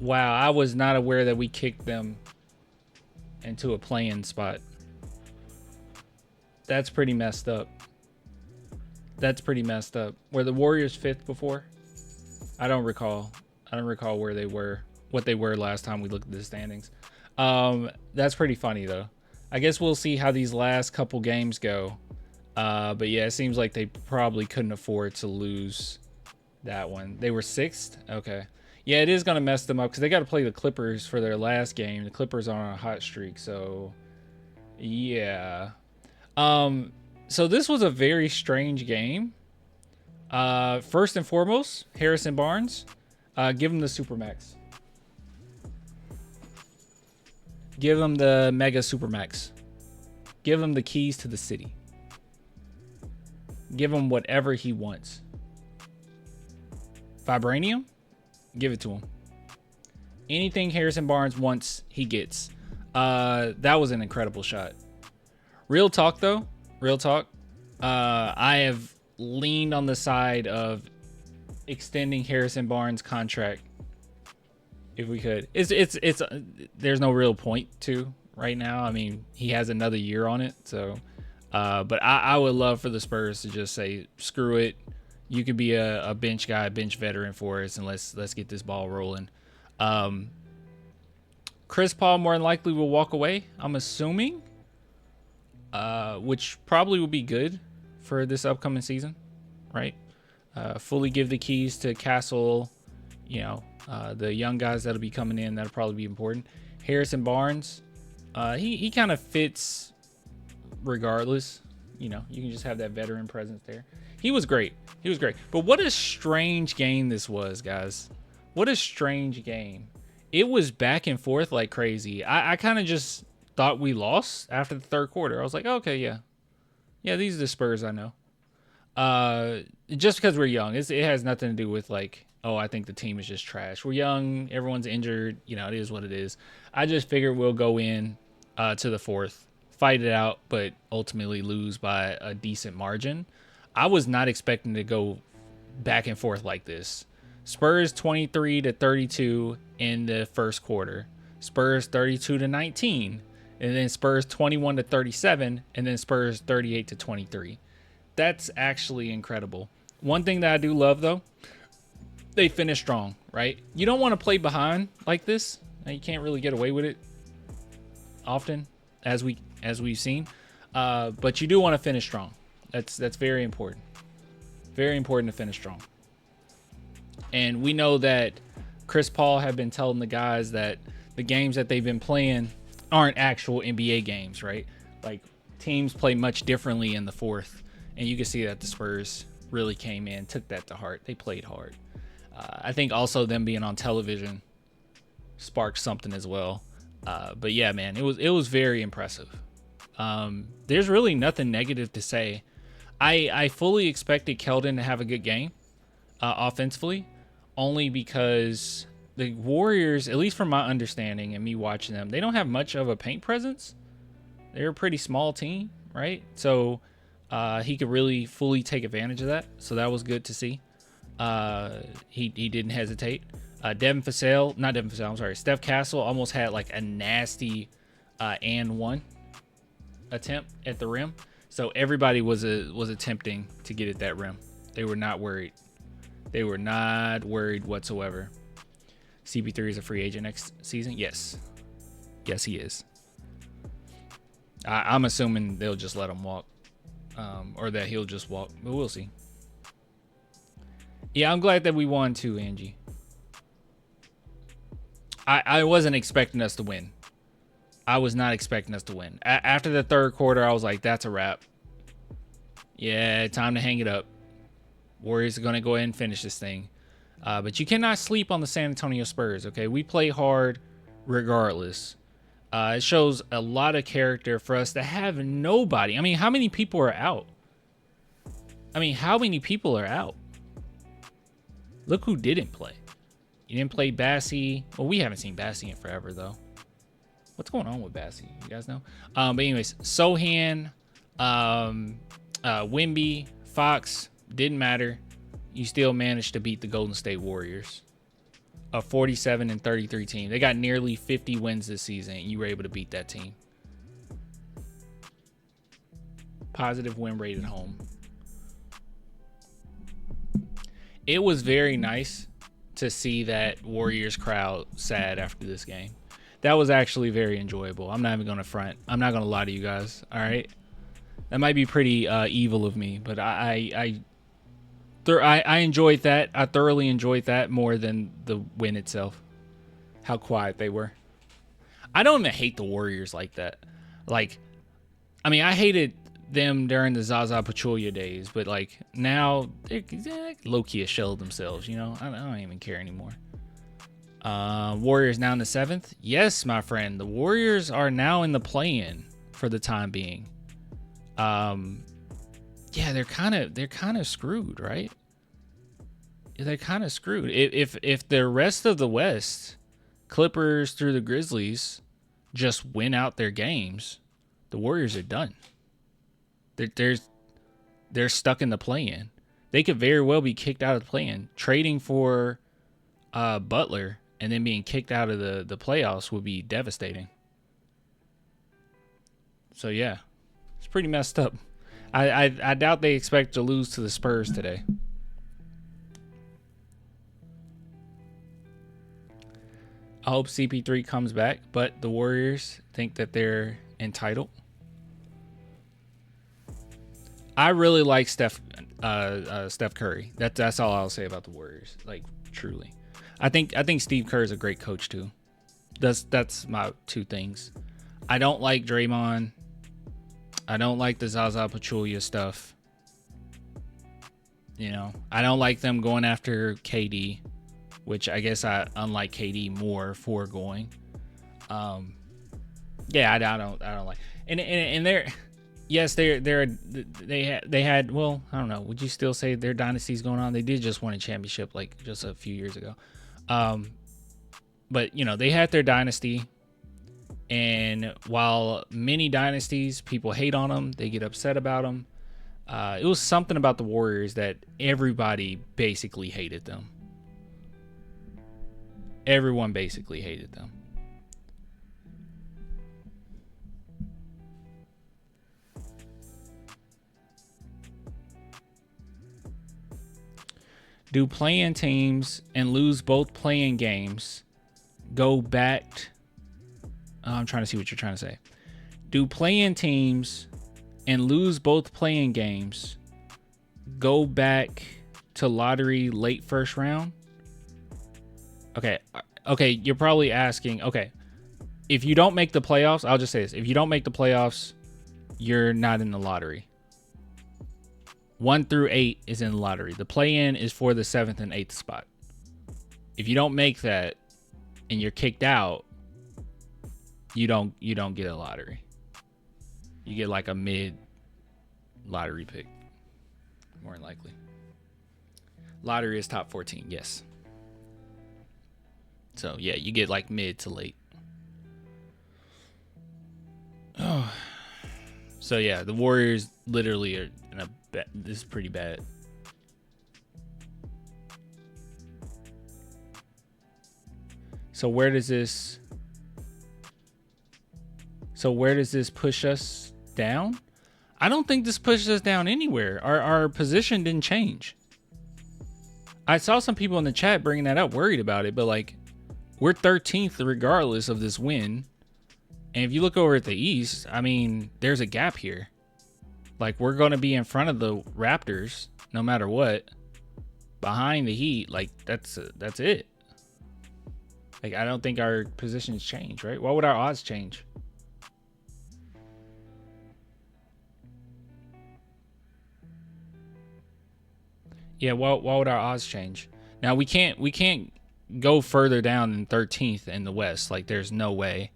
Wow, I was not aware that we kicked them into a play-in spot. That's pretty messed up. That's pretty messed up. Were the Warriors fifth before? I don't recall. I don't recall where they were, what they were last time we looked at the standings. That's pretty funny though. I guess we'll see how these last couple games go. But yeah, it seems like they probably couldn't afford to lose that one. They were sixth. Okay. Yeah, it is gonna mess them up because they got to play the Clippers for their last game. The Clippers are on a hot streak, so yeah. So this was a very strange game. First and foremost, Harrison Barnes, give him the Supermax. Give him the Mega Supermax. Give him the keys to the city. Give him whatever he wants. Vibranium, give it to him. Anything Harrison Barnes wants, he gets. That was an incredible shot. Real talk though, real talk. I have leaned on the side of extending Harrison Barnes' contract if we could. It's there's no real point to right now. I mean, he has another year on it, so but I would love for the Spurs to just say screw it. You could be a bench guy, bench veteran for us, and let's get this ball rolling. Chris Paul more than likely will walk away, I'm assuming, which probably will be good for this upcoming season, right? Fully give the keys to Castle, the young guys that'll be coming in. That'll probably be important. Harrison Barnes, he kind of fits regardless. You can just have that veteran presence there. He was great. He was great. But what a strange game this was, guys. What a strange game. It was back and forth like crazy. I kind of just thought we lost after the third quarter. I was like, okay, yeah. Yeah, these are the Spurs I know. Just because we're young. It has nothing to do with like, oh, I think the team is just trash. We're young. Everyone's injured. It is what it is. I just figured we'll go in to the fourth, fight it out, but ultimately lose by a decent margin. I was not expecting to go back and forth like this. Spurs 23-32 in the first quarter. Spurs 32-19. And then Spurs 21-37. And then Spurs 38-23. That's actually incredible. One thing that I do love, though, they finish strong, right? You don't want to play behind like this. You can't really get away with it often, as we've seen. But you do want to finish strong. That's very important. Very important to finish strong. And we know that Chris Paul have been telling the guys that the games that they've been playing aren't actual NBA games, right? Like, teams play much differently in the fourth. And you can see that the Spurs really came in, took that to heart. They played hard. I think also them being on television sparked something as well. But yeah, man, it was very impressive. There's really nothing negative to say. I fully expected Keldon to have a good game offensively, only because the Warriors, at least from my understanding and me watching them, they don't have much of a paint presence. They're a pretty small team, right? So he could really fully take advantage of that. So that was good to see. He didn't hesitate. Steph Castle almost had like a nasty and one attempt at the rim. So everybody was attempting to get at that rim. They were not worried. They were not worried whatsoever. CP3 is a free agent next season? Yes. Yes, he is. I'm assuming they'll just let him walk. Or that he'll just walk. But we'll see. Yeah, I'm glad that we won too, Angie. I wasn't expecting us to win. I was not expecting us to win. After the third quarter, I was like, that's a wrap. Yeah, time to hang it up. Warriors are going to go ahead and finish this thing. But you cannot sleep on the San Antonio Spurs, okay? We play hard regardless. It shows a lot of character for us to have nobody. I mean, how many people are out? Look who didn't play. You didn't play Bassey. Well, we haven't seen Bassey in forever, though. What's going on with Bassey? You guys know? But anyways, Sohan, Wemby, Fox, didn't matter. You still managed to beat the Golden State Warriors. a 47-33 team. They got nearly 50 wins this season, and you were able to beat that team. Positive win rate at home. It was very nice to see that Warriors crowd sad after this game. That was actually very enjoyable. I'm not even going to front. I'm not going to lie to you guys. All right. That might be pretty evil of me, but I enjoyed that. I thoroughly enjoyed that more than the win itself. How quiet they were. I don't even hate the Warriors like that. Like, I mean, I hated them during the Zaza Pachulia days, but like now they're low-key a shell of themselves, you know? I don't even care anymore. Warriors now in the 7th. Yes, my friend. The Warriors are now in the play-in for the time being. Yeah, they're kind of screwed, right? They're kind of screwed. If the rest of the West, Clippers through the Grizzlies, just win out their games, the Warriors are done. They're stuck in the play-in. They could very well be kicked out of the play-in. Trading for Butler and then being kicked out of the playoffs would be devastating. So yeah, it's pretty messed up. I doubt they expect to lose to the Spurs today. I hope CP3 comes back, but the Warriors think that they're entitled. I really like Steph Curry. That's all I'll say about the Warriors. Like, truly, I think Steve Kerr is a great coach too. That's my two things. I don't like Draymond. I don't like the Zaza Pachulia stuff. You know, I don't like them going after KD, which I guess I unlike KD more for going. Yeah, I don't like. And they're. Yes, they had well, I don't know. Would you still say their dynasty's going on? They did just win a championship like just a few years ago. But you know, they had their dynasty, and while many dynasties people hate on them, they get upset about them. It was something about the Warriors that everybody basically hated them. Everyone basically hated them. Do play-in teams and lose both play-in games go back? I'm trying to see what you're trying to say. Do play-in teams and lose both play-in games go back to lottery late first round? Okay, you're probably asking, okay, if you don't make the playoffs, I'll just say this. If you don't make the playoffs, you're not in the lottery. 1 through 8 is in the lottery. The play-in is for the 7th and 8th spot. If you don't make that and you're kicked out, you don't get a lottery. You get like a mid lottery pick, more than likely. Lottery is top 14, yes. So yeah, you get like mid to late. Oh. So yeah, the Warriors literally are in a this is pretty bad. So where does this push us down? I don't think this pushes us down anywhere. Our position didn't change. I saw some people in the chat bringing that up, worried about it, but like we're 13th regardless of this win. And if you look over at the East, I mean, there's a gap here. Like, we're going to be in front of the Raptors no matter what. Behind the Heat, like, that's it. Like, I don't think our positions change, right? Why would our odds change? Yeah, why would our odds change? Now, we can't go further down than 13th in the West. Like, there's no way.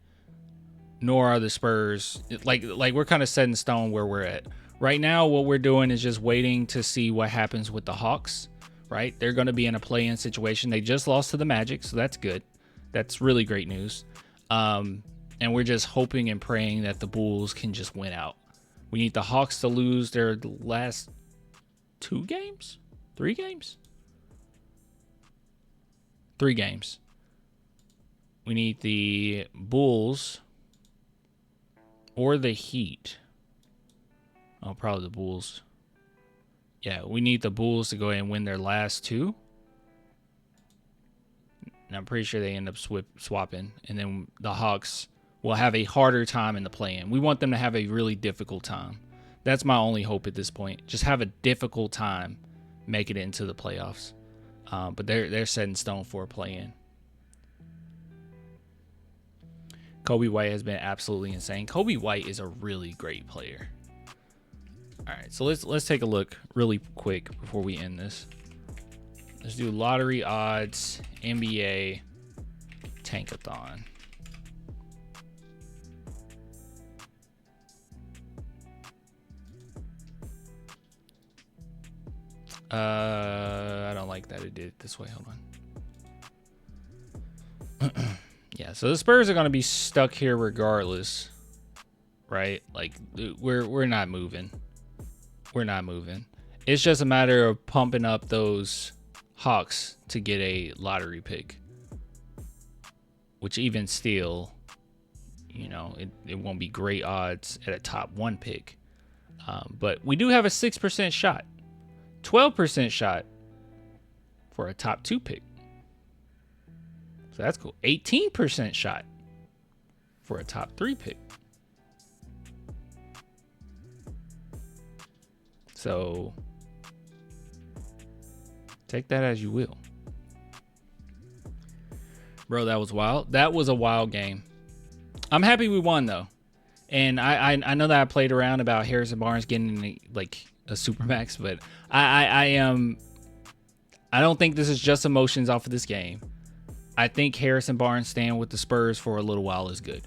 Nor are the Spurs. Like we're kind of set in stone where we're at. Right now, what we're doing is just waiting to see what happens with the Hawks, right? They're going to be in a play-in situation. They just lost to the Magic, so that's good. That's really great news. And we're just hoping and praying that the Bulls can just win out. We need the Hawks to lose their last 2 games? 3 games? 3 games. We need the Bulls or the Heat. Oh, probably the Bulls. Yeah, we need the Bulls to go ahead and win their last 2. And I'm pretty sure they end up swapping. And then the Hawks will have a harder time in the play-in. We want them to have a really difficult time. That's my only hope at this point. Just have a difficult time making it into the playoffs. But they're set in stone for a play-in. Kobe White has been absolutely insane. Kobe White is a really great player. All right, so let's take a look really quick before we end this. Let's do lottery odds, NBA, Tankathon. I don't like that it did it this way. Hold on. Yeah, so the Spurs are going to be stuck here regardless, right? Like we're not moving. We're not moving. It's just a matter of pumping up those Hawks to get a lottery pick, which even still, you know, it won't be great odds at a top 1 pick. But we do have a 6% shot, 12% shot for a top 2 pick. So that's cool. 18% shot for a top 3 pick. So take that as you will. Bro, that was wild. That was a wild game. I'm happy we won, though. And I know that I played around about Harrison Barnes getting like a supermax, but I don't think this is just emotions off of this game. I think Harrison Barnes staying with the Spurs for a little while is good,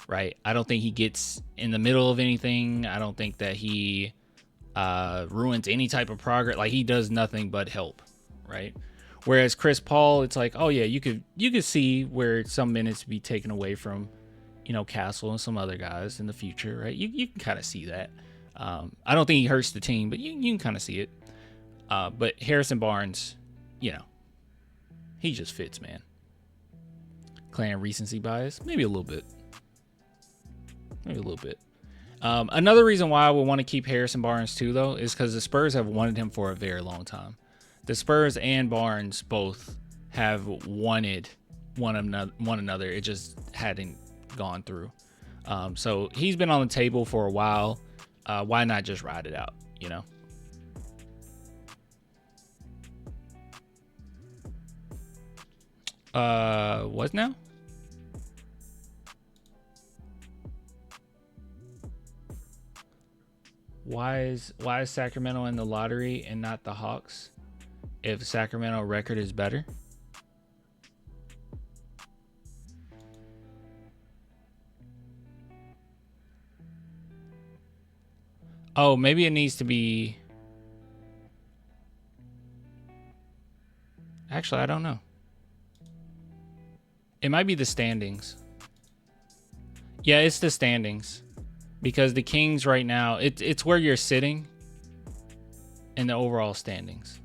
right? I don't think he gets in the middle of anything. I don't think that he ruins any type of progress. Like, he does nothing but help, right? Whereas Chris Paul, it's like, oh yeah, you could see where some minutes be taken away from, you know, Castle and some other guys in the future, right? You can kind of see that. I don't think he hurts the team, but you can kind of see it. But Harrison Barnes, you know, he just fits, man. Claiming recency bias, maybe a little bit. Maybe a little bit. Another reason why I would want to keep Harrison Barnes too, though, is because the Spurs have wanted him for a very long time. The Spurs and Barnes both have wanted one another. It just hadn't gone through. So he's been on the table for a while. Why not just ride it out, you know? What now? Why is Sacramento in the lottery and not the Hawks? If Sacramento record is better? Oh, maybe it needs to be. Actually, I don't know. It might be the standings. Yeah, it's the standings. Because the Kings right now, it's where you're sitting in the overall standings.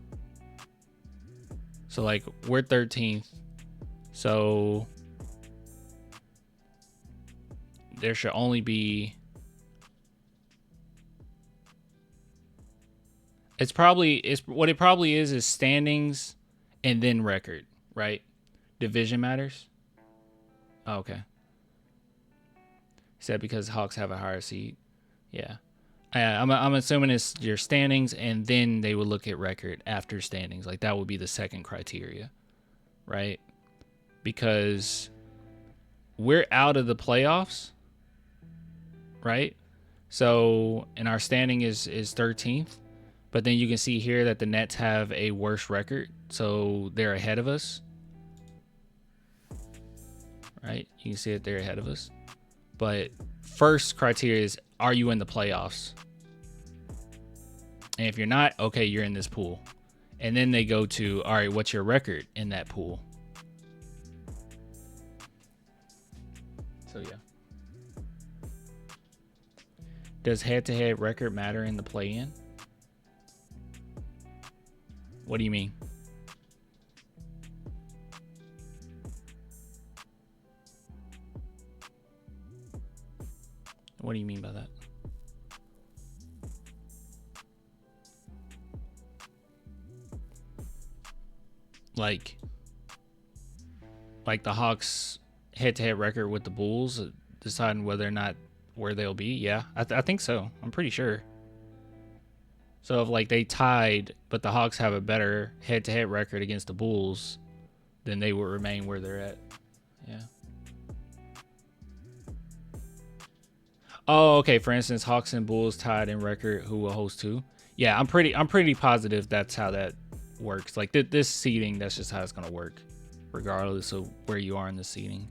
So, like, we're 13th. So, there should only be... what it probably is standings and then record, right? Division matters. Oh, okay. He said because Hawks have a higher seed. Yeah. I'm assuming it's your standings, and then they would look at record after standings. Like, that would be the second criteria, right? Because we're out of the playoffs, right? So, and our standing is 13th. But then you can see here that the Nets have a worse record, so they're ahead of us. Right? You can see that they're ahead of us. But first criteria is, are you in the playoffs? And if you're not, okay, you're in this pool. And then they go to, all right, what's your record in that pool? So, yeah. Does head-to-head record matter in the play-in? What do you mean? What do you mean by that? Like the Hawks head-to-head record with the Bulls deciding whether or not where they'll be. Yeah, I think so. I'm pretty sure. So if like they tied, but the Hawks have a better head-to-head record against the Bulls, then they will remain where they're at. Yeah. Oh, okay. For instance, Hawks and Bulls tied in record. Who will host who? Yeah, I'm pretty positive that's how that works. Like this seeding, that's just how it's gonna work, regardless of where you are in the seeding.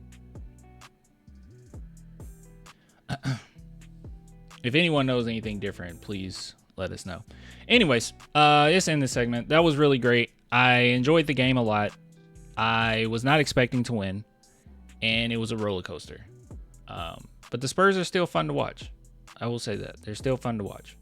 If anyone knows anything different, please let us know. Anyways, let's end this segment. That was really great. I enjoyed the game a lot. I was not expecting to win, and it was a roller coaster. But the Spurs are still fun to watch. I will say that. They're still fun to watch.